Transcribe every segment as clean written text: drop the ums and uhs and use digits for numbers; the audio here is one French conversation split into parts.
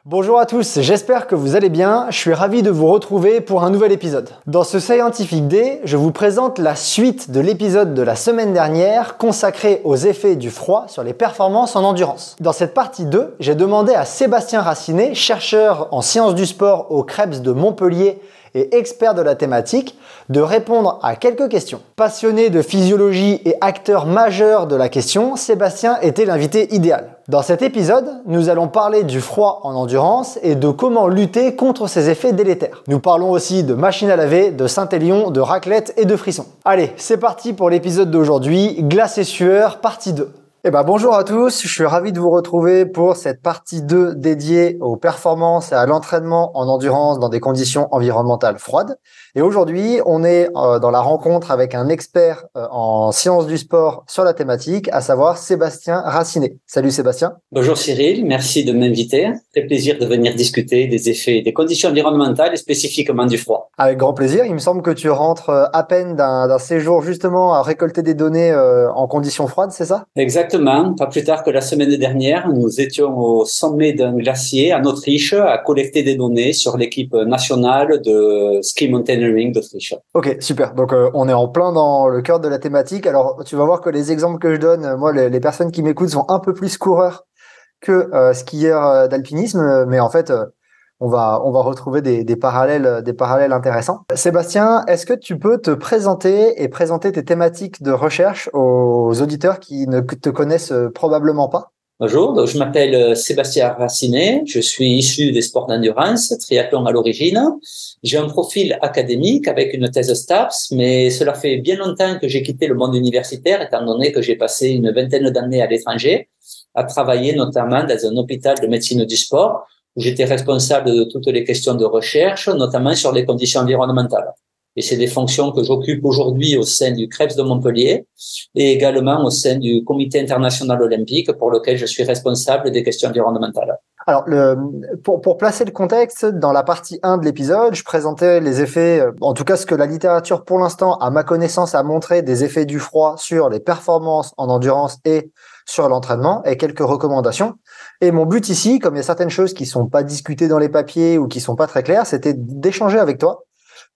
Bonjour à tous, j'espère que vous allez bien, je suis ravi de vous retrouver pour un nouvel épisode. Dans ce Scientific Day, je vous présente la suite de l'épisode de la semaine dernière consacré aux effets du froid sur les performances en endurance. Dans cette partie 2, j'ai demandé à Sébastien Racinet, chercheur en sciences du sport au Krebs de Montpellier et expert de la thématique, de répondre à quelques questions. Passionné de physiologie et acteur majeur de la question, Sébastien était l'invité idéal. Dans cet épisode, nous allons parler du froid en endurance et de comment lutter contre ses effets délétères. Nous parlons aussi de machine à laver, de Saint-Élion, de raclette et de frissons. Allez, c'est parti pour l'épisode d'aujourd'hui, Glace et sueur, partie 2. Bonjour à tous, je suis ravi de vous retrouver pour cette partie 2 dédiée aux performances et à l'entraînement en endurance dans des conditions environnementales froides. Et aujourd'hui, on est dans la rencontre avec un expert en sciences du sport sur la thématique, à savoir Sébastien Racinet. Salut Sébastien. Bonjour Cyril, merci de m'inviter. Très plaisir de venir discuter des effets des conditions environnementales et spécifiquement du froid. Avec grand plaisir, il me semble que tu rentres à peine d'un séjour justement à récolter des données en conditions froides, c'est ça ? Exactement, pas plus tard que la semaine dernière, nous étions au sommet d'un glacier en Autriche à collecter des données sur l'équipe nationale de ski mountaineering d'Autriche. Ok, super. Donc on est en plein dans le cœur de la thématique. Alors tu vas voir que les exemples que je donne, moi les personnes qui m'écoutent sont un peu plus coureurs que skieurs d'alpinisme, mais en fait on va retrouver des parallèles intéressants. Sébastien, est-ce que tu peux te présenter et présenter tes thématiques de recherche aux auditeurs qui ne te connaissent probablement pas? Bonjour, donc je m'appelle Sébastien Racinet, je suis issu des sports d'endurance, triathlon à l'origine. J'ai un profil académique avec une thèse STAPS, mais cela fait bien longtemps que j'ai quitté le monde universitaire, étant donné que j'ai passé une vingtaine d'années à l'étranger, à travailler notamment dans un hôpital de médecine du sport, où j'étais responsable de toutes les questions de recherche, notamment sur les conditions environnementales. Et c'est des fonctions que j'occupe aujourd'hui au sein du Krebs de Montpellier et également au sein du Comité international olympique pour lequel je suis responsable des questions environnementales. Alors, pour placer le contexte, dans la partie 1 de l'épisode, je présentais les effets, en tout cas ce que la littérature pour l'instant, à ma connaissance, a montré des effets du froid sur les performances en endurance et sur l'entraînement et quelques recommandations. Et mon but ici, comme il y a certaines choses qui sont pas discutées dans les papiers ou qui sont pas très claires, c'était d'échanger avec toi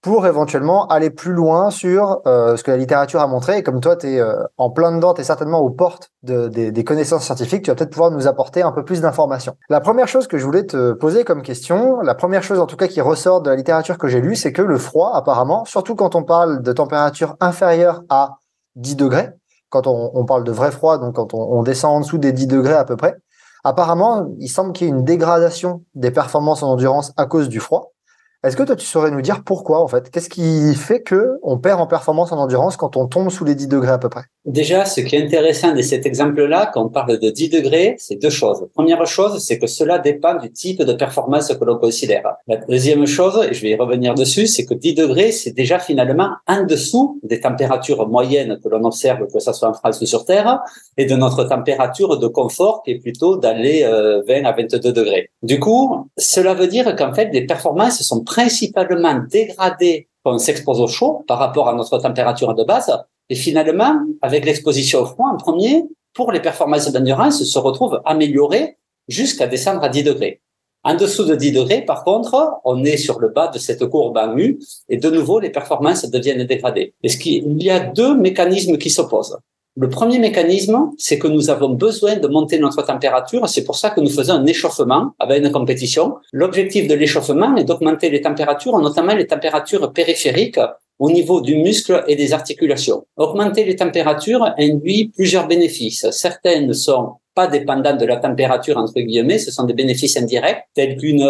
pour éventuellement aller plus loin sur ce que la littérature a montré. Et comme toi, tu es en plein dedans, tu es certainement aux portes des connaissances scientifiques, tu vas peut-être pouvoir nous apporter un peu plus d'informations. La première chose que je voulais te poser comme question, la première chose en tout cas qui ressort de la littérature que j'ai lue, c'est que le froid, apparemment, surtout quand on parle de température inférieure à 10 degrés, quand on parle de vrai froid, donc quand on descend en dessous des 10 degrés à peu près, apparemment, il semble qu'il y ait une dégradation des performances en endurance à cause du froid. Est-ce que toi, tu saurais nous dire pourquoi, en fait? Qu'est-ce qui fait que on perd en performance en endurance quand on tombe sous les 10 degrés à peu près? Déjà, ce qui est intéressant de cet exemple-là, quand on parle de 10 degrés, c'est deux choses. Première chose, c'est que cela dépend du type de performance que l'on considère. La deuxième chose, et je vais y revenir dessus, c'est que 10 degrés, c'est déjà finalement en dessous des températures moyennes que l'on observe, que ce soit en France ou sur Terre, et de notre température de confort qui est plutôt dans les 20 à 22 degrés. Du coup, cela veut dire qu'en fait, les performances sont principalement dégradées quand on s'expose au chaud par rapport à notre température de base. Et finalement, avec l'exposition au froid en premier, pour les performances d'endurance, se retrouvent améliorées jusqu'à descendre à 10 degrés. En dessous de 10 degrés, par contre, on est sur le bas de cette courbe en U et de nouveau, les performances deviennent dégradées. Il y a deux mécanismes qui s'opposent. Le premier mécanisme, c'est que nous avons besoin de monter notre température. C'est pour ça que nous faisons un échauffement avec une compétition. L'objectif de l'échauffement est d'augmenter les températures, notamment les températures périphériques au niveau du muscle et des articulations. Augmenter les températures induit plusieurs bénéfices. Certaines ne sont pas dépendants de la température, entre guillemets, ce sont des bénéfices indirects, tels qu'une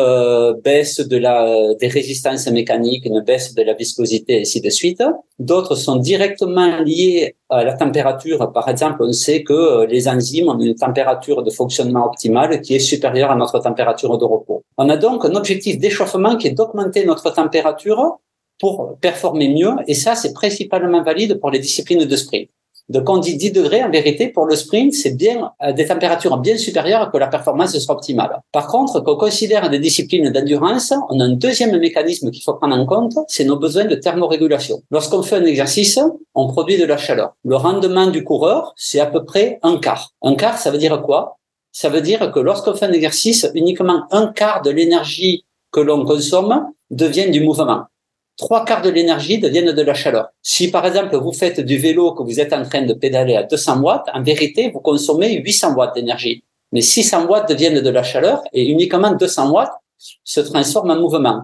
baisse des résistances mécaniques, une baisse de la viscosité, ainsi de suite. D'autres sont directement liés à la température. Par exemple, on sait que les enzymes ont une température de fonctionnement optimale qui est supérieure à notre température de repos. On a donc un objectif d'échauffement qui est d'augmenter notre température pour performer mieux, et ça, c'est principalement valide pour les disciplines de sprint. Donc, on dit 10 degrés, en vérité, pour le sprint, c'est bien des températures bien supérieures que la performance soit optimale. Par contre, quand on considère des disciplines d'endurance, on a un deuxième mécanisme qu'il faut prendre en compte, c'est nos besoins de thermorégulation. Lorsqu'on fait un exercice, on produit de la chaleur. Le rendement du coureur, c'est à peu près un quart. Un quart, ça veut dire quoi? ça veut dire que lorsqu'on fait un exercice, uniquement un quart de l'énergie que l'on consomme devient du mouvement. 3/4 de l'énergie deviennent de la chaleur. Si par exemple vous faites du vélo, que vous êtes en train de pédaler à 200 watts, en vérité vous consommez 800 watts d'énergie. Mais 600 watts deviennent de la chaleur et uniquement 200 watts se transforment en mouvement.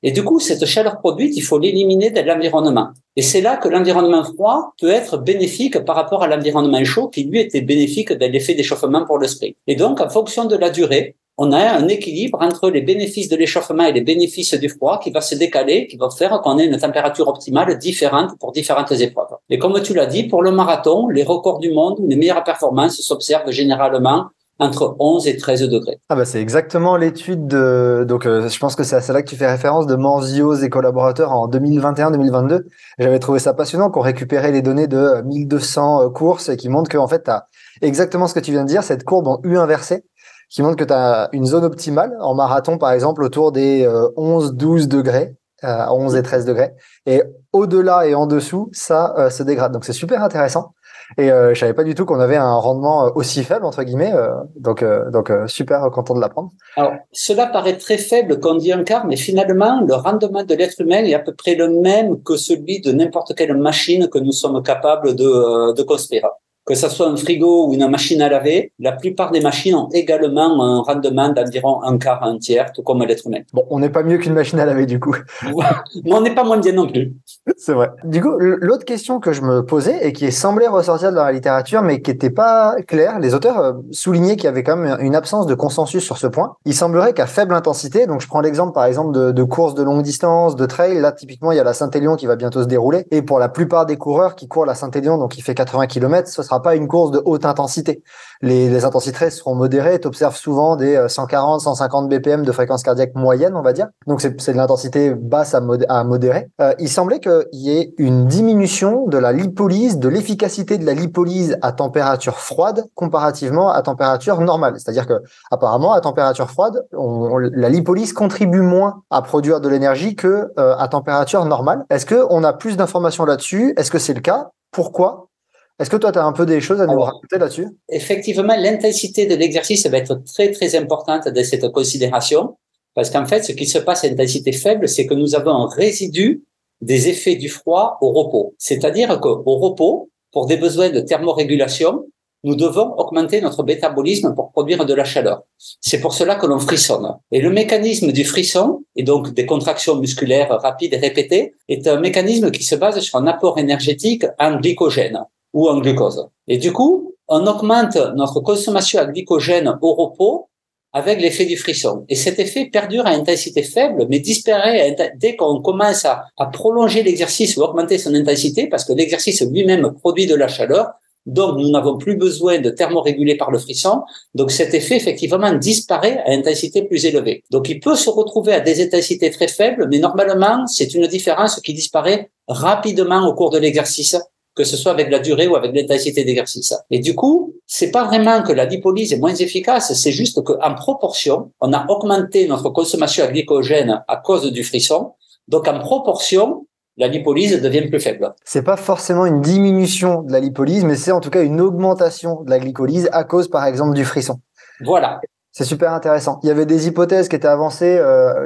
Et du coup, cette chaleur produite, il faut l'éliminer de l'environnement. Et c'est là que l'environnement froid peut être bénéfique par rapport à l'environnement chaud qui lui était bénéfique de l'effet d'échauffement pour le sprint. Et donc, en fonction de la durée, on a un équilibre entre les bénéfices de l'échauffement et les bénéfices du froid qui va se décaler, qui va faire qu'on ait une température optimale différente pour différentes épreuves. Et comme tu l'as dit, pour le marathon, les records du monde, les meilleures performances s'observent généralement entre 11 et 13 degrés. Ah bah c'est exactement l'étude de... Donc je pense que c'est à celle-là que tu fais référence de Manzios et collaborateurs en 2021-2022. J'avais trouvé ça passionnant qu'on récupérait les données de 1200 courses et qui montrent que en fait, tu as exactement ce que tu viens de dire, cette courbe en U inversée, qui montre que tu as une zone optimale en marathon, par exemple, autour des 11-12 degrés, 11 et 13 degrés. Et au-delà et en dessous, ça se dégrade. Donc c'est super intéressant. Et je savais pas du tout qu'on avait un rendement aussi faible, entre guillemets. Donc super content de l'apprendre. Alors, cela paraît très faible quand on dit un quart, mais finalement, le rendement de l'être humain est à peu près le même que celui de n'importe quelle machine que nous sommes capables de construire. Que ce soit un frigo ou une machine à laver, la plupart des machines ont également un rendement d'environ un quart à un tiers, tout comme l'être humain. Bon, on n'est pas mieux qu'une machine à laver, du coup. Mais on n'est pas moins bien non plus. C'est vrai. Du coup, l'autre question que je me posais et qui semblait ressortir de la littérature, mais qui n'était pas claire, les auteurs soulignaient qu'il y avait quand même une absence de consensus sur ce point. Il semblerait qu'à faible intensité, donc je prends l'exemple par exemple de courses de longue distance, de trail, là typiquement il y a la Saint-Élion qui va bientôt se dérouler, et pour la plupart des coureurs qui courent la Saint-Élion, donc il fait 80 km, ce sera pas une course de haute intensité. Les intensités seront modérées, tu observes souvent des 140, 150 BPM de fréquence cardiaque moyenne, on va dire. Donc c'est de l'intensité basse à modérée. Il semblait qu'il y ait une diminution de la lipolyse, de l'efficacité de la lipolyse à température froide comparativement à température normale. C'est-à-dire que apparemment à température froide, la lipolyse contribue moins à produire de l'énergie que à température normale. Est-ce que on a plus d'informations là-dessus? Est-ce que c'est le cas? Pourquoi? Est-ce que toi, tu as un peu des choses à nous raconter là-dessus? Effectivement, l'intensité de l'exercice va être très, très importante dans cette considération, parce qu'en fait, ce qui se passe à intensité faible, c'est que nous avons un résidu des effets du froid au repos. C'est-à-dire qu'au repos, pour des besoins de thermorégulation, nous devons augmenter notre métabolisme pour produire de la chaleur. C'est pour cela que l'on frissonne. Et le mécanisme du frisson, et donc des contractions musculaires rapides et répétées, est un mécanisme qui se base sur un apport énergétique en glycogène ou en glucose. Et du coup, on augmente notre consommation à glycogène au repos avec l'effet du frisson. Et cet effet perdure à intensité faible, mais disparaît dès qu'on commence à prolonger l'exercice ou augmenter son intensité, parce que l'exercice lui-même produit de la chaleur, donc nous n'avons plus besoin de thermoréguler par le frisson. Donc cet effet, effectivement, disparaît à intensité plus élevée. Donc il peut se retrouver à des intensités très faibles, mais normalement, c'est une différence qui disparaît rapidement au cours de l'exercice, que ce soit avec la durée ou avec l'intensité d'exercice. Et du coup, c'est pas vraiment que la lipolyse est moins efficace, c'est juste qu'en proportion, on a augmenté notre consommation à glycogène à cause du frisson. Donc en proportion, la lipolyse devient plus faible. C'est pas forcément une diminution de la lipolyse, mais c'est en tout cas une augmentation de la glycolyse à cause, par exemple, du frisson. Voilà. C'est super intéressant. Il y avait des hypothèses qui étaient avancées,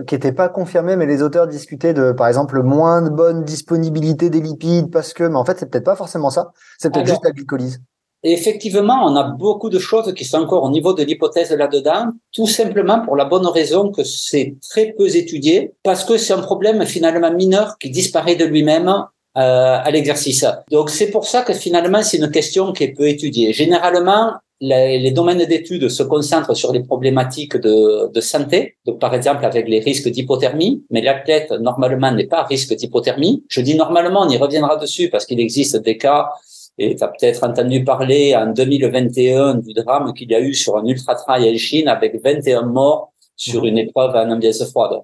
qui n'étaient pas confirmées, mais les auteurs discutaient de, par exemple, moins de bonne disponibilité des lipides mais en fait, c'est peut-être pas forcément ça. C'est peut-être juste la glycolyse. Et effectivement, on a beaucoup de choses qui sont encore au niveau de l'hypothèse là-dedans, tout simplement pour la bonne raison que c'est très peu étudié, parce que c'est un problème finalement mineur qui disparaît de lui-même à l'exercice. Donc c'est pour ça que finalement c'est une question qui est peu étudiée. Généralement, les domaines d'études se concentrent sur les problématiques de santé, donc par exemple avec les risques d'hypothermie, mais l'athlète normalement n'est pas à risque d'hypothermie. Je dis normalement, on y reviendra dessus parce qu'il existe des cas, et tu as peut-être entendu parler en 2021 du drame qu'il y a eu sur un ultra-trail en Chine avec 21 morts sur une épreuve en ambiance froide.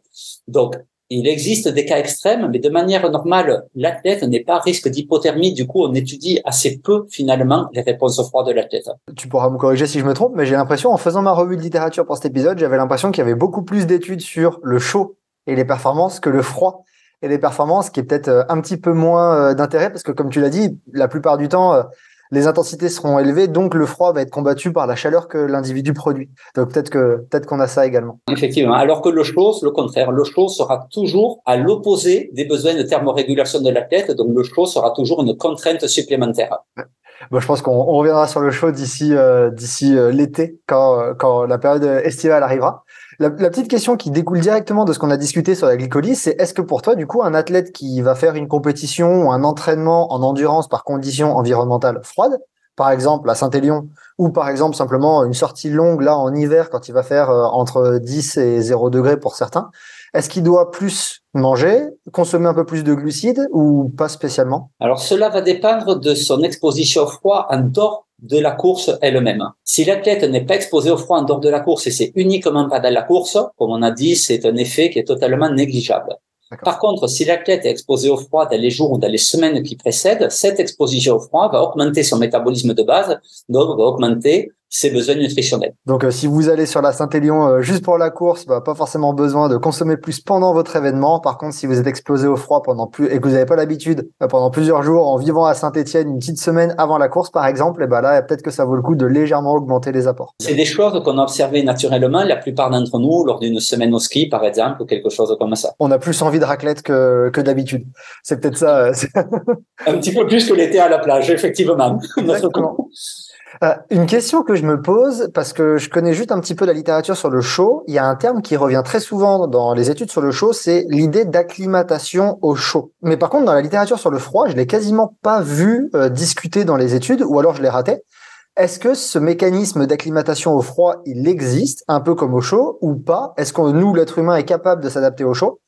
Donc, il existe des cas extrêmes, mais de manière normale, l'athlète n'est pas à risque d'hypothermie. Du coup, on étudie assez peu, finalement, les réponses froides de l'athlète. Tu pourras me corriger si je me trompe, mais j'ai l'impression, en faisant ma revue de littérature pour cet épisode, j'avais l'impression qu'il y avait beaucoup plus d'études sur le chaud et les performances que le froid et les performances, qui est peut-être un petit peu moins d'intérêt, parce que comme tu l'as dit, la plupart du temps, les intensités seront élevées, donc le froid va être combattu par la chaleur que l'individu produit. Donc peut-être qu'on a ça également. Effectivement. Alors que le chaud, c'est le contraire. Le chaud sera toujours à l'opposé des besoins de thermorégulation de l'athlète. Donc le chaud sera toujours une contrainte supplémentaire. Bon, je pense qu'on reviendra sur le chaud d'ici l'été, quand la période estivale arrivera. La petite question qui découle directement de ce qu'on a discuté sur la glycolyse, c'est est-ce que pour toi, du coup, un athlète qui va faire une compétition ou un entraînement en endurance par conditions environnementales froides, par exemple à Saint-Élion, ou par exemple simplement une sortie longue là en hiver quand il va faire entre 10 et 0 degrés pour certains, est-ce qu'il doit plus manger, consommer un peu plus de glucides ou pas spécialement? Alors cela va dépendre de son exposition au froid en dehors de la course elle-même. Si l'athlète n'est pas exposé au froid en dehors de la course et c'est uniquement pas dans la course, comme on a dit, c'est un effet qui est totalement négligeable. Par contre, si l'athlète est exposé au froid dans les jours ou dans les semaines qui précèdent, cette exposition au froid va augmenter son métabolisme de base, donc va augmenter ses besoins nutritionnels. Donc, si vous allez sur la Saint-Élion juste pour la course, pas forcément besoin de consommer plus pendant votre événement. Par contre, si vous êtes exposé au froid et que vous n'avez pas l'habitude pendant plusieurs jours en vivant à Saint-Étienne une petite semaine avant la course, par exemple, et là, peut-être que ça vaut le coup de légèrement augmenter les apports. C'est des choses qu'on a observées naturellement, la plupart d'entre nous, lors d'une semaine au ski, par exemple, ou quelque chose comme ça. On a plus envie de raclette que d'habitude. C'est peut-être ça. Un petit peu plus que l'été à la plage, effectivement. Exactement. Une question que je me pose, parce que je connais juste un petit peu la littérature sur le chaud, il y a un terme qui revient très souvent dans les études sur le chaud, c'est l'idée d'acclimatation au chaud. Mais par contre, dans la littérature sur le froid, je l'ai quasiment pas vu discuter dans les études, ou alors je l'ai raté. Est-ce que ce mécanisme d'acclimatation au froid, il existe, un peu comme au chaud, ou pas? Est-ce que nous, l'être humain, est capable de s'adapter au chaud?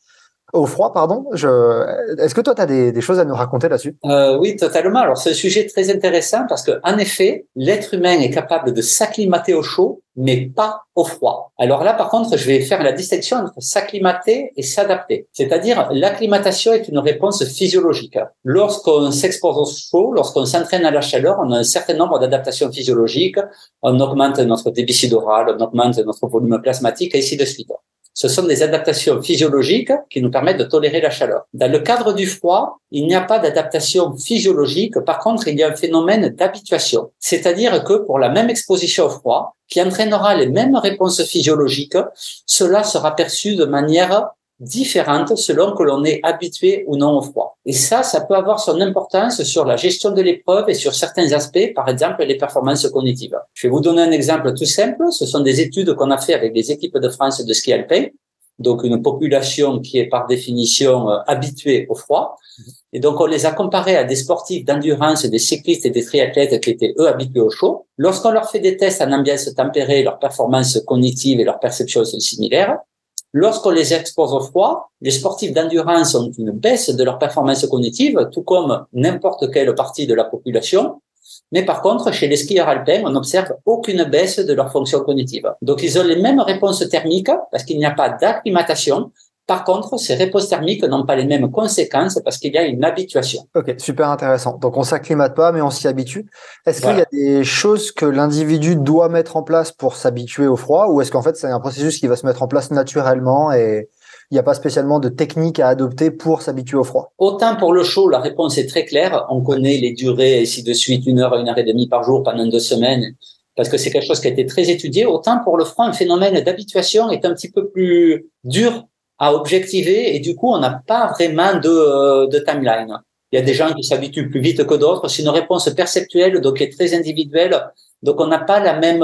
Au froid, pardon. Est-ce que toi, tu as des choses à nous raconter là-dessus? Oui, totalement. Alors, c'est un sujet très intéressant parce que, en effet, l'être humain est capable de s'acclimater au chaud, mais pas au froid. Alors là, par contre, je vais faire la distinction entre s'acclimater et s'adapter. C'est-à-dire, l'acclimatation est une réponse physiologique. Lorsqu'on s'expose au chaud, lorsqu'on s'entraîne à la chaleur, on a un certain nombre d'adaptations physiologiques. On augmente notre débit sidoral, on augmente notre volume plasmatique, et ainsi de suite. Ce sont des adaptations physiologiques qui nous permettent de tolérer la chaleur. Dans le cadre du froid, il n'y a pas d'adaptation physiologique. Par contre, il y a un phénomène d'habituation. C'est-à-dire que pour la même exposition au froid, qui entraînera les mêmes réponses physiologiques, cela sera perçu de manière différente selon que l'on est habitué ou non au froid. Et ça peut avoir son importance sur la gestion de l'épreuve et sur certains aspects, par exemple les performances cognitives. Je vais vous donner un exemple tout simple. Ce sont des études qu'on a fait avec des équipes de France de ski alpin, donc une population qui est par définition habituée au froid. Et donc on les a comparés à des sportifs d'endurance, des cyclistes et des triathlètes qui étaient eux habitués au chaud. Lorsqu'on leur fait des tests en ambiance tempérée, leurs performances cognitives et leurs perceptions sont similaires. Lorsqu'on les expose au froid, les sportifs d'endurance ont une baisse de leur performance cognitive, tout comme n'importe quelle partie de la population. Mais par contre, chez les skieurs alpins, on n'observe aucune baisse de leur fonction cognitive. Donc, ils ont les mêmes réponses thermiques parce qu'il n'y a pas d'acclimatation. Par contre, ces réponses thermiques n'ont pas les mêmes conséquences parce qu'il y a une habituation. Ok, super intéressant. Donc, on s'acclimate pas, mais on s'y habitue. Est-ce qu'il y a des choses que l'individu doit mettre en place pour s'habituer au froid, ou est-ce qu'en fait, c'est un processus qui va se mettre en place naturellement et il n'y a pas spécialement de technique à adopter pour s'habituer au froid? Autant pour le chaud, la réponse est très claire. On connaît les durées, ainsi de suite, 1 heure, 1 heure et demie par jour pendant 2 semaines, parce que c'est quelque chose qui a été très étudié. Autant pour le froid, un phénomène d'habituation est un petit peu plus dur à objectiver et du coup, on n'a pas vraiment de timeline. Il y a des gens qui s'habituent plus vite que d'autres. C'est une réponse perceptuelle, donc qui est très individuelle. Donc, on n'a pas la même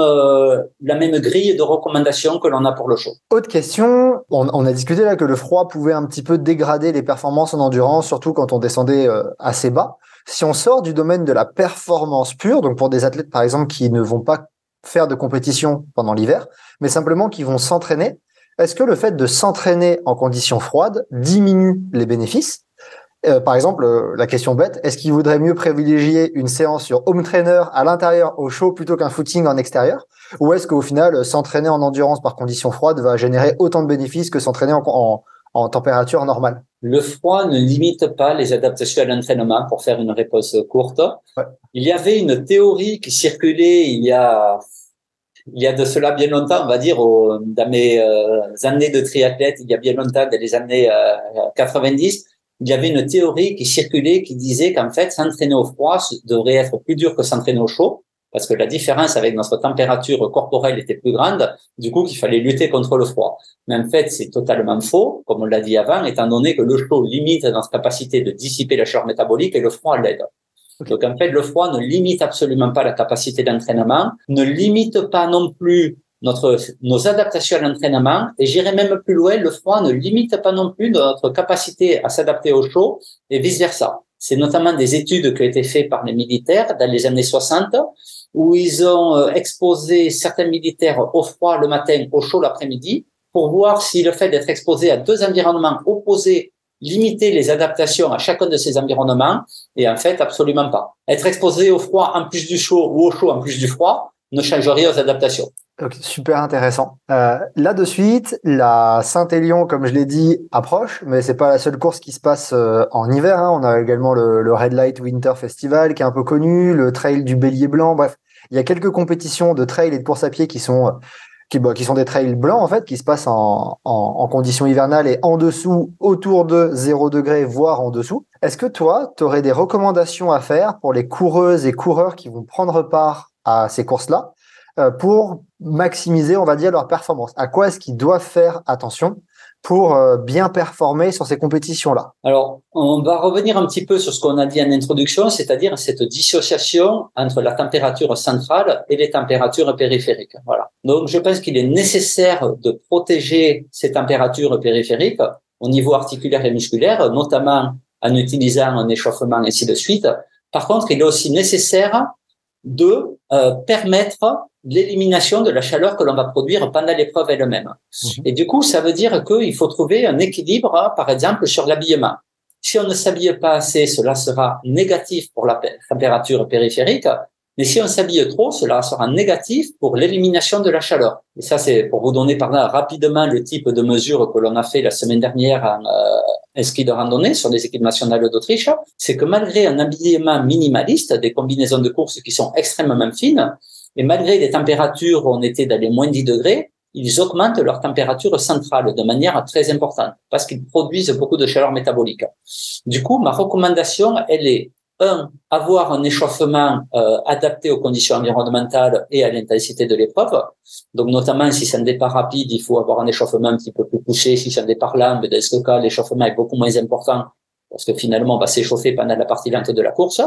grille de recommandations que l'on a pour le chaud. Autre question, on a discuté là que le froid pouvait un petit peu dégrader les performances en endurance, surtout quand on descendait assez bas. Si on sort du domaine de la performance pure, donc pour des athlètes par exemple qui ne vont pas faire de compétition pendant l'hiver, mais simplement qui vont s'entraîner, est-ce que le fait de s'entraîner en conditions froides diminue les bénéfices? Par exemple, la question bête, est-ce qu'il vaudrait mieux privilégier une séance sur home trainer à l'intérieur au chaud plutôt qu'un footing en extérieur? Ou est-ce qu'au final, s'entraîner en endurance par conditions froides va générer autant de bénéfices que s'entraîner en température normale? Le froid ne limite pas les adaptations à l'entraînement, pour faire une réponse courte. Ouais. Il y avait une théorie qui circulait il y a de cela bien longtemps, on va dire, dans mes années de triathlète, il y a bien longtemps, dans les années 90, il y avait une théorie qui circulait qui disait qu'en fait, s'entraîner au froid devrait être plus dur que s'entraîner au chaud, parce que la différence avec notre température corporelle était plus grande, du coup qu'il fallait lutter contre le froid. Mais en fait, c'est totalement faux, comme on l'a dit avant, étant donné que le chaud limite notre capacité de dissiper la chaleur métabolique et le froid l'aide. Okay. Donc en fait, le froid ne limite absolument pas la capacité d'entraînement, ne limite pas non plus nos adaptations à l'entraînement, et j'irai même plus loin, le froid ne limite pas non plus notre capacité à s'adapter au chaud et vice versa. C'est notamment des études qui ont été faites par les militaires dans les années 60, où ils ont exposé certains militaires au froid le matin, au chaud l'après-midi, pour voir si le fait d'être exposé à deux environnements opposés limitait les adaptations à chacun de ces environnements, et en fait, absolument pas. Être exposé au froid en plus du chaud ou au chaud en plus du froid ne change rien aux adaptations. Okay, super intéressant. Là de suite, la Saint-Élion, comme je l'ai dit, approche, mais c'est pas la seule course qui se passe en hiver. Hein. On a également le Red Light Winter Festival qui est un peu connu, le Trail du Bélier Blanc. Bref, il y a quelques compétitions de trail et de course à pied qui sont des trails blancs en fait, qui se passent en conditions hivernales et en dessous, autour de 0 degré, voire en dessous. Est-ce que toi, tu aurais des recommandations à faire pour les coureuses et coureurs qui vont prendre part à ces courses-là pour maximiser, on va dire, leur performance? À quoi est-ce qu'ils doivent faire attention pour bien performer sur ces compétitions-là? Alors, on va revenir un petit peu sur ce qu'on a dit en introduction, c'est-à-dire cette dissociation entre la température centrale et les températures périphériques. Voilà. Donc, je pense qu'il est nécessaire de protéger ces températures périphériques au niveau articulaire et musculaire, notamment en utilisant un échauffement et ainsi de suite. Par contre, il est aussi nécessaire de permettre l'élimination de la chaleur que l'on va produire pendant l'épreuve elle-même. Et du coup, ça veut dire qu'il faut trouver un équilibre, par exemple, sur l'habillement. Si on ne s'habille pas assez, cela sera négatif pour la température périphérique. Mais si on s'habille trop, cela sera négatif pour l'élimination de la chaleur. Et ça, c'est pour vous donner rapidement le type de mesure que l'on a fait la semaine dernière en ski de randonnée sur les équipes nationales d'Autriche. C'est que malgré un habillement minimaliste, des combinaisons de course qui sont extrêmement fines, et malgré les températures où on était dans les moins 10 degrés, ils augmentent leur température centrale de manière très importante parce qu'ils produisent beaucoup de chaleur métabolique. Du coup, ma recommandation, elle est avoir un échauffement adapté aux conditions environnementales et à l'intensité de l'épreuve. Donc, notamment, si c'est un départ rapide, il faut avoir un échauffement un petit peu plus poussé. Si c'est un départ lent, mais dans ce cas, l'échauffement est beaucoup moins important parce que finalement, on va s'échauffer pendant la partie lente de la course.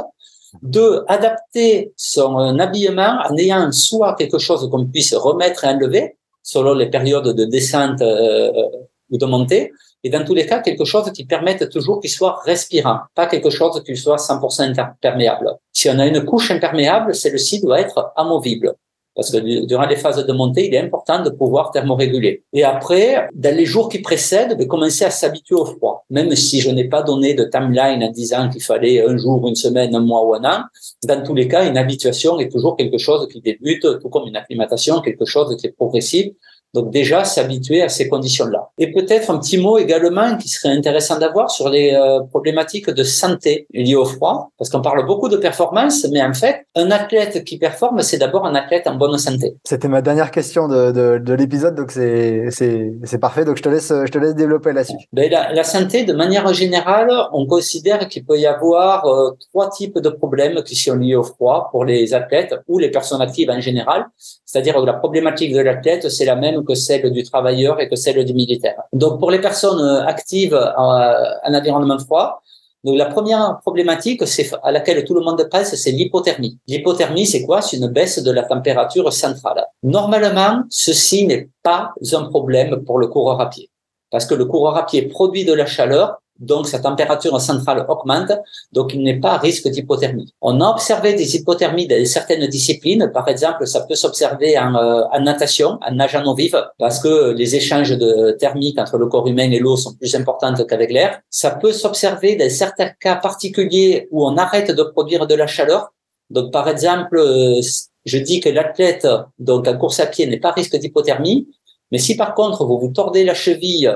2, adapter son habillement en ayant soit quelque chose qu'on puisse remettre et enlever selon les périodes de descente ou de montée, et dans tous les cas, quelque chose qui permette toujours qu'il soit respirant, pas quelque chose qui soit 100% imperméable. Si on a une couche imperméable, celle-ci doit être amovible. Parce que durant les phases de montée, il est important de pouvoir thermoréguler. Et après, dans les jours qui précèdent, de commencer à s'habituer au froid. Même si je n'ai pas donné de timeline en disant qu'il fallait un jour, une semaine, un mois ou un an, dans tous les cas, une habituation est toujours quelque chose qui débute, tout comme une acclimatation, quelque chose qui est progressif. Donc déjà, s'habituer à ces conditions-là. Et peut-être un petit mot également qui serait intéressant d'avoir sur les problématiques de santé liées au froid, parce qu'on parle beaucoup de performance, mais en fait, un athlète qui performe, c'est d'abord un athlète en bonne santé. C'était ma dernière question de l'épisode, donc c'est parfait. Donc je te laisse développer là-dessus. Ben, la santé, de manière générale, on considère qu'il peut y avoir 3 types de problèmes qui sont liés au froid pour les athlètes ou les personnes actives en général. C'est-à-dire que la problématique de l'athlète, c'est la même que celle du travailleur et que celle du militaire. Donc, pour les personnes actives en environnement froid, donc la première problématique à laquelle tout le monde pense, c'est l'hypothermie. L'hypothermie, c'est quoi? C'est une baisse de la température centrale. Normalement, ceci n'est pas un problème pour le coureur à pied. Parce que le coureur à pied produit de la chaleur, donc sa température centrale augmente, donc il n'est pas à risque d'hypothermie. On a observé des hypothermies dans certaines disciplines, par exemple, ça peut s'observer en natation, en nage en eau vive, parce que les échanges thermiques entre le corps humain et l'eau sont plus importants qu'avec l'air. Ça peut s'observer dans certains cas particuliers où on arrête de produire de la chaleur. Donc, par exemple, je dis que l'athlète, donc en course à pied, n'est pas à risque d'hypothermie, mais si par contre vous vous tordez la cheville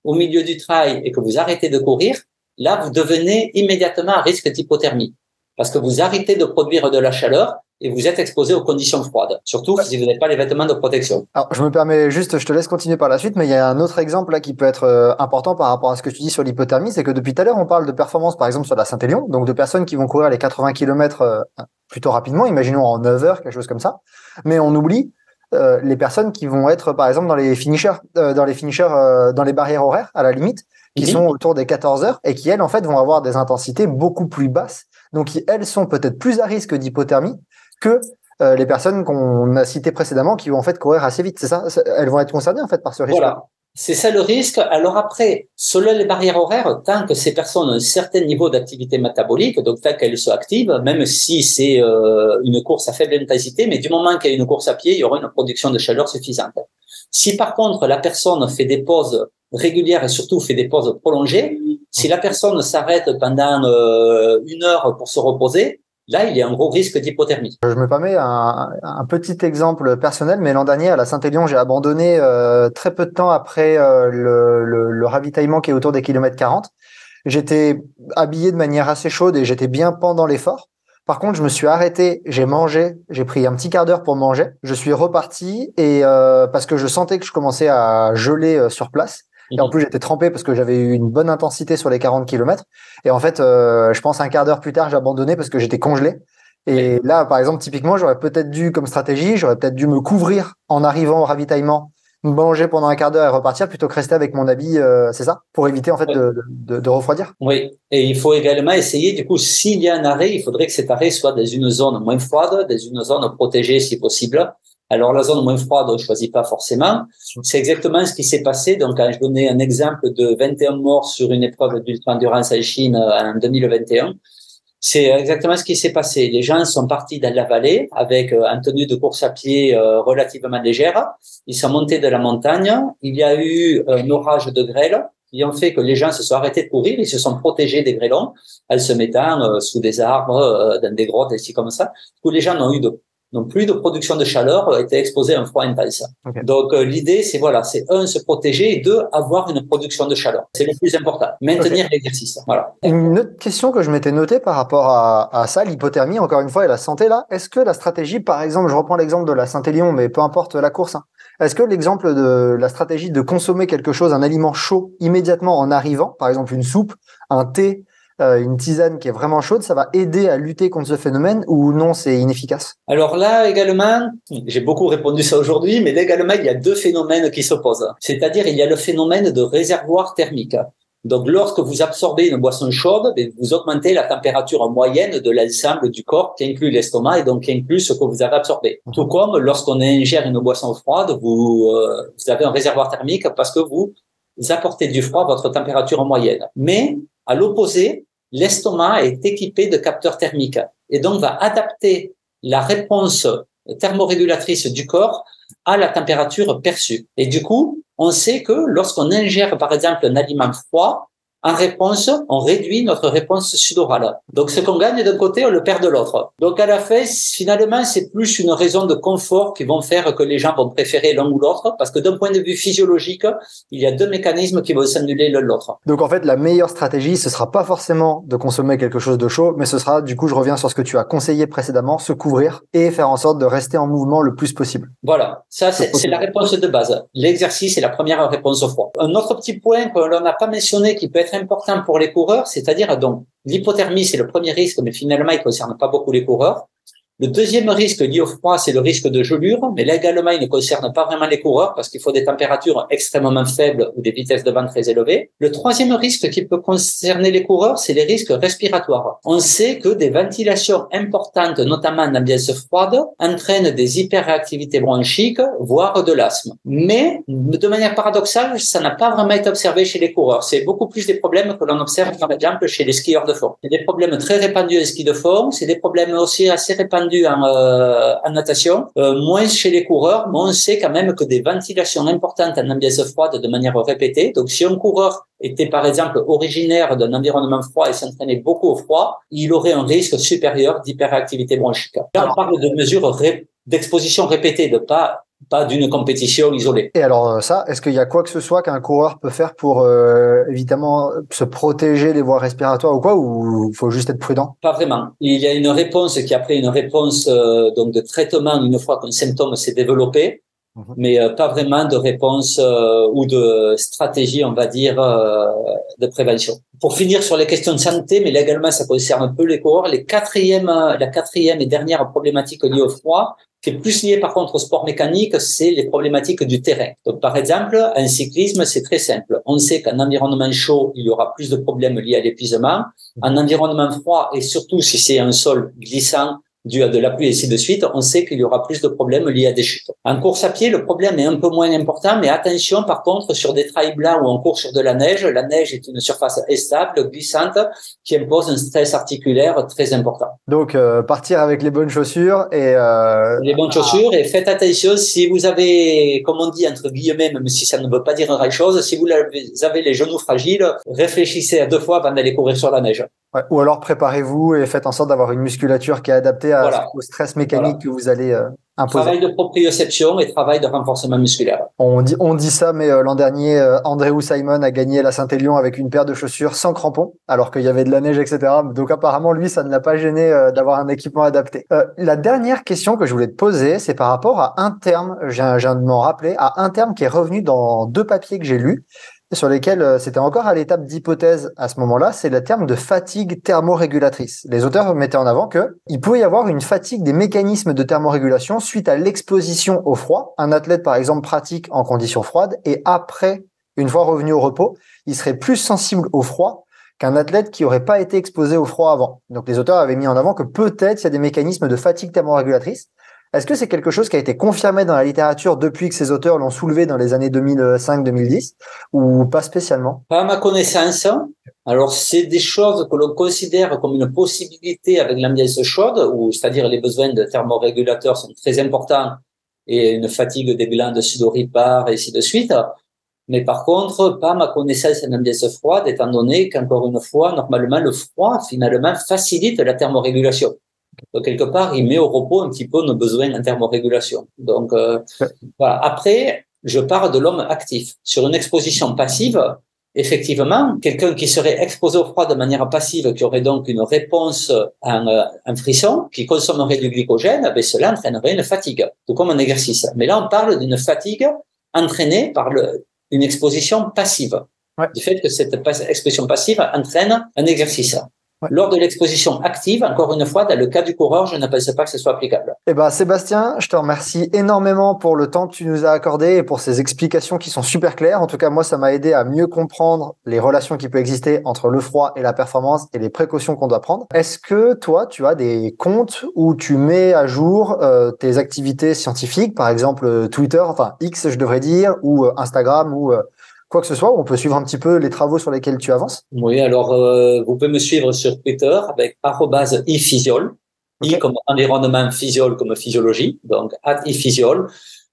au milieu du trail et que vous arrêtez de courir, là, vous devenez immédiatement à risque d'hypothermie. parce que vous arrêtez de produire de la chaleur et vous êtes exposé aux conditions froides, surtout si vous n'avez pas les vêtements de protection. Alors, je me permets juste, je te laisse continuer par la suite, mais il y a un autre exemple là qui peut être important par rapport à ce que tu dis sur l'hypothermie, c'est que depuis tout à l'heure, on parle de performance, par exemple, sur la Saint-Élion, donc de personnes qui vont courir les 80 km plutôt rapidement, imaginons en 9 heures, quelque chose comme ça, mais on oublie les personnes qui vont être, par exemple, dans les finishers, dans les barrières horaires, à la limite, qui sont autour des 14 heures et qui, elles, en fait, vont avoir des intensités beaucoup plus basses, donc qui, elles, sont peut-être plus à risque d'hypothermie que les personnes qu'on a citées précédemment qui vont en fait courir assez vite, c'est ça? Elles vont être concernées en fait par ce risque. Voilà, c'est ça le risque. Alors après, selon les barrières horaires, tant que ces personnes ont un certain niveau d'activité métabolique, donc tant qu'elles sont actives, même si c'est une course à faible intensité, mais du moment qu'il y a une course à pied, il y aura une production de chaleur suffisante. Si par contre la personne fait des pauses régulières et surtout fait des pauses prolongées, si la personne s'arrête pendant 1 heure pour se reposer, là, il y a un gros risque d'hypothermie. Je me permets un petit exemple personnel, mais l'an dernier, à la Saint-Élion, j'ai abandonné très peu de temps après le ravitaillement qui est autour des kilomètres 40. J'étais habillé de manière assez chaude et j'étais bien pendant l'effort. Par contre, je me suis arrêté, j'ai mangé, j'ai pris un petit quart d'heure pour manger. Je suis reparti et parce que je sentais que je commençais à geler sur place. Et en plus, j'étais trempé parce que j'avais eu une bonne intensité sur les 40 km. Et en fait, je pense un quart d'heure plus tard, j'ai abandonné parce que j'étais congelé. Et là, par exemple, typiquement, j'aurais peut-être dû, comme stratégie, j'aurais peut-être dû me couvrir en arrivant au ravitaillement, manger pendant un quart d'heure et repartir plutôt que rester avec mon habit, c'est ça? Pour éviter, en fait, de refroidir. Oui. Et il faut également essayer, du coup, s'il y a un arrêt, il faudrait que cet arrêt soit dans une zone moins froide, dans une zone protégée si possible. Alors, la zone moins froide, on ne choisit pas forcément. C'est exactement ce qui s'est passé. Donc, quand je donnais un exemple de 21 morts sur une épreuve d'ultra-endurance en Chine en 2021, c'est exactement ce qui s'est passé. Les gens sont partis dans la vallée avec une tenue de course à pied relativement légère. Ils sont montés de la montagne. Il y a eu un orage de grêle qui ont fait que les gens se sont arrêtés de courir. Ils se sont protégés des grêlons en se mettant sous des arbres, dans des grottes, ainsi comme ça. Du coup, les gens n'ont plus de production de chaleur, étaient exposés à un froid intense. Okay. Donc l'idée, c'est voilà, c'est se protéger et deux, avoir une production de chaleur. C'est le plus important. Maintenir l'exercice. Voilà. Une autre question que je m'étais notée par rapport à ça, l'hypothermie, encore une fois, et la santé là. Est-ce que la stratégie, par exemple, je reprends l'exemple de la Saint-Élion, mais peu importe la course, hein, est-ce que l'exemple de la stratégie de consommer quelque chose, un aliment chaud immédiatement en arrivant, par exemple une soupe, un thé, une tisane qui est vraiment chaude, ça va aider à lutter contre ce phénomène ou non, c'est inefficace? Alors là également, j'ai beaucoup répondu ça aujourd'hui, mais là également, il y a deux phénomènes qui s'opposent. C'est-à-dire, il y a le phénomène de réservoir thermique. Donc, lorsque vous absorbez une boisson chaude, vous augmentez la température moyenne de l'ensemble du corps, qui inclut l'estomac et donc qui inclut ce que vous avez absorbé. Tout comme lorsqu'on ingère une boisson froide, vous avez un réservoir thermique parce que vous apportez du froid à votre température moyenne. Mais, à l'opposé, l'estomac est équipé de capteurs thermiques et donc va adapter la réponse thermorégulatrice du corps à la température perçue. Et du coup, on sait que lorsqu'on ingère, par exemple, un aliment froid, en réponse, on réduit notre réponse sudorale. Donc, ce qu'on gagne d'un côté, on le perd de l'autre. Donc, à la fin, finalement, c'est plus une raison de confort qui vont faire que les gens vont préférer l'un ou l'autre, parce que d'un point de vue physiologique, il y a deux mécanismes qui vont s'annuler l'un l'autre. Donc, en fait, la meilleure stratégie, ce sera pas forcément de consommer quelque chose de chaud, mais ce sera, du coup, je reviens sur ce que tu as conseillé précédemment, se couvrir et faire en sorte de rester en mouvement le plus possible. Voilà. Ça, c'est la réponse de base. L'exercice est la première réponse au froid. Un autre petit point que l'on n'a pas mentionné qui peut être important pour les coureurs, c'est-à-dire donc l'hypothermie, c'est le premier risque, mais finalement il ne concerne pas beaucoup les coureurs. Le deuxième risque lié au froid, c'est le risque de gelure, mais là également, il ne concerne pas vraiment les coureurs parce qu'il faut des températures extrêmement faibles ou des vitesses de vent très élevées. Le troisième risque qui peut concerner les coureurs, c'est les risques respiratoires. On sait que des ventilations importantes, notamment en ambiance froide, entraînent des hyperréactivités bronchiques, voire de l'asthme. Mais, de manière paradoxale, ça n'a pas vraiment été observé chez les coureurs. C'est beaucoup plus des problèmes que l'on observe, par exemple, chez les skieurs de fond. C'est des problèmes très répandus en ski de fond, c'est des problèmes aussi assez répandus en natation, moins chez les coureurs, mais on sait quand même que des ventilations importantes en ambiance froide de manière répétée. Donc, si un coureur était par exemple originaire d'un environnement froid et s'entraînait beaucoup au froid, il aurait un risque supérieur d'hyperactivité bronchique. Là, on parle de mesures d'exposition répétée, de pas pas d'une compétition isolée. Et alors ça, est-ce qu'il y a quoi que ce soit qu'un coureur peut faire pour évidemment se protéger des voies respiratoires ou quoi, ou il faut juste être prudent? Pas vraiment. Il y a une réponse qui après une réponse donc de traitement une fois qu'un symptôme s'est développé, mais pas vraiment de réponse ou de stratégie, on va dire, de prévention. Pour finir sur les questions de santé, mais légalement ça concerne un peu les coureurs, la quatrième et dernière problématique liée au froid, qui est plus liée par contre au sport mécanique, c'est les problématiques du terrain. Donc par exemple, en cyclisme, c'est très simple. On sait qu'en environnement chaud, il y aura plus de problèmes liés à l'épuisement. En environnement froid, et surtout si c'est un sol glissant, dû à de la pluie et ainsi de suite, on sait qu'il y aura plus de problèmes liés à des chutes. En course à pied, le problème est un peu moins important, mais attention par contre sur des trails blancs où on court sur de la neige est une surface instable, glissante, qui impose un stress articulaire très important. Donc partir avec les bonnes chaussures et les bonnes chaussures, et faites attention si vous avez, comme on dit entre guillemets, même si ça ne veut pas dire grand chose, si vous avez les genoux fragiles, réfléchissez à 2 fois avant d'aller courir sur la neige. Ouais, ou alors préparez-vous et faites en sorte d'avoir une musculature qui est adaptée au stress mécanique que vous allez imposer. Travail de proprioception et travail de renforcement musculaire. On dit ça, mais l'an dernier, Andrew Simon a gagné la Saint-Élion avec une paire de chaussures sans crampons, alors qu'il y avait de la neige, etc. Donc apparemment, lui, ça ne l'a pas gêné d'avoir un équipement adapté. La dernière question que je voulais te poser, c'est par rapport à un terme, je viens de m'en rappeler, à un terme qui est revenu dans 2 papiers que j'ai lus, sur lesquels c'était encore à l'étape d'hypothèse à ce moment-là, c'est le terme de fatigue thermorégulatrice. Les auteurs mettaient en avant qu'il pouvait y avoir une fatigue des mécanismes de thermorégulation suite à l'exposition au froid. Un athlète, par exemple, pratique en conditions froides et après, une fois revenu au repos, il serait plus sensible au froid qu'un athlète qui n'aurait pas été exposé au froid avant. Donc les auteurs avaient mis en avant que peut-être il y a des mécanismes de fatigue thermorégulatrice. Est-ce que c'est quelque chose qui a été confirmé dans la littérature depuis que ces auteurs l'ont soulevé dans les années 2005-2010 ou pas spécialement? Pas à ma connaissance. Alors, c'est des choses que l'on considère comme une possibilité avec l'ambiance chaude, c'est-à-dire les besoins de thermorégulateurs sont très importants et une fatigue des glandes sudoripares et ainsi de suite. Mais par contre, pas à ma connaissance en ambiance froide, étant donné qu'encore une fois, normalement, le froid, finalement, facilite la thermorégulation. Donc, quelque part, il met au repos un petit peu nos besoins en thermorégulation. Donc, voilà. Après, je parle de l'homme actif. Sur une exposition passive, effectivement, quelqu'un qui serait exposé au froid de manière passive, qui aurait donc une réponse en frisson, qui consommerait du glycogène, ben cela entraînerait une fatigue, tout comme un exercice. Mais là, on parle d'une fatigue entraînée par une exposition passive. Ouais. Du fait que cette exposition passive entraîne un exercice. Ouais. Lors de l'exposition active, encore une fois, dans le cas du coureur, je ne pense pas que ce soit applicable. Eh ben, Sébastien, je te remercie énormément pour le temps que tu nous as accordé et pour ces explications qui sont super claires. En tout cas, moi, ça m'a aidé à mieux comprendre les relations qui peuvent exister entre le froid et la performance et les précautions qu'on doit prendre. Est-ce que toi, tu as des comptes où tu mets à jour tes activités scientifiques, par exemple Twitter, enfin X, je devrais dire, ou Instagram, ou quoi que ce soit, où on peut suivre un petit peu les travaux sur lesquels tu avances? Oui, alors vous pouvez me suivre sur Twitter avec @iphysiol, okay. I comme environnement, physiol comme physiologie, donc @iphysiol.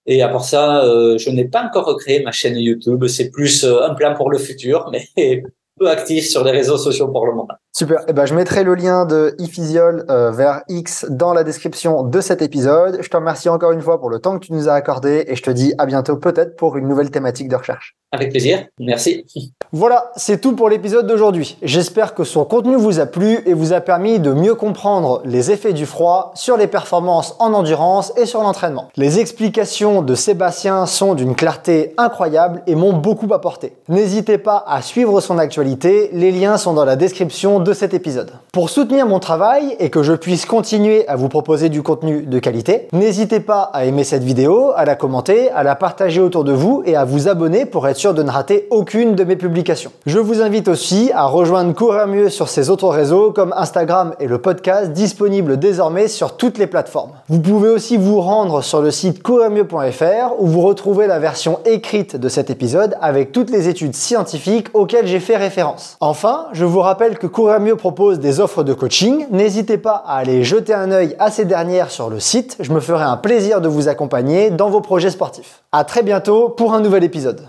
Et à part ça, je n'ai pas encore créé ma chaîne YouTube, c'est plus un plan pour le futur, mais peu actif sur les réseaux sociaux pour le moment. Super. Eh ben, je mettrai le lien de iPhysiol vers X dans la description de cet épisode. Je te remercie encore une fois pour le temps que tu nous as accordé et je te dis à bientôt peut-être pour une nouvelle thématique de recherche. Avec plaisir. Merci. Voilà, c'est tout pour l'épisode d'aujourd'hui. J'espère que son contenu vous a plu et vous a permis de mieux comprendre les effets du froid sur les performances en endurance et sur l'entraînement. Les explications de Sébastien sont d'une clarté incroyable et m'ont beaucoup apporté. N'hésitez pas à suivre son actualité, les liens sont dans la description de cet épisode. Pour soutenir mon travail et que je puisse continuer à vous proposer du contenu de qualité, n'hésitez pas à aimer cette vidéo, à la commenter, à la partager autour de vous et à vous abonner pour être sûr de ne rater aucune de mes publications. Je vous invite aussi à rejoindre Courir Mieux sur ses autres réseaux comme Instagram et le podcast disponible désormais sur toutes les plateformes. Vous pouvez aussi vous rendre sur le site courirmieux.fr où vous retrouvez la version écrite de cet épisode avec toutes les études scientifiques auxquelles j'ai fait référence. Enfin, je vous rappelle que Courir Mieux propose des offres de coaching. N'hésitez pas à aller jeter un œil à ces dernières sur le site. Je me ferai un plaisir de vous accompagner dans vos projets sportifs. À très bientôt pour un nouvel épisode.